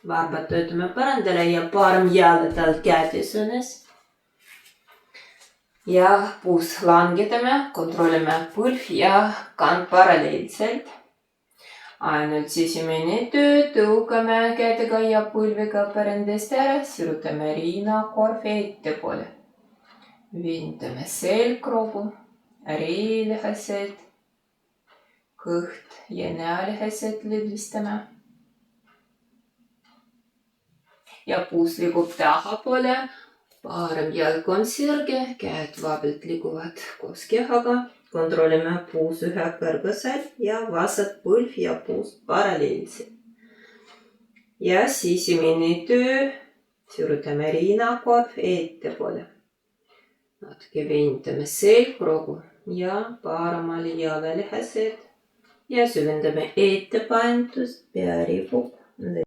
Varpad töötame põrandale ja paarame jalad kätisünes. Ja puus langetame, kontrollime põlv ja kand paralleelselt. Ainult esimene töö, tõukame kätega ja põlvega põrandast ära, sirutame rinnakorv ettepoole. Vintame selgroogu, reelihased, kõht ja näälihased lõdvistame. Ja puus liigub tahapoole, parem jalg on sirge, käed vabalt liiguvad koos kehaga. Kontrollime puus ühe kõrgusel ja vasat põlv ja puus paralleelselt. Ja esimene töö, sirutame rinnakorv ettepoole. Natuke vintame selgroogu ja paremal jalalihased ja süvendame ettepainutust, pea ripub.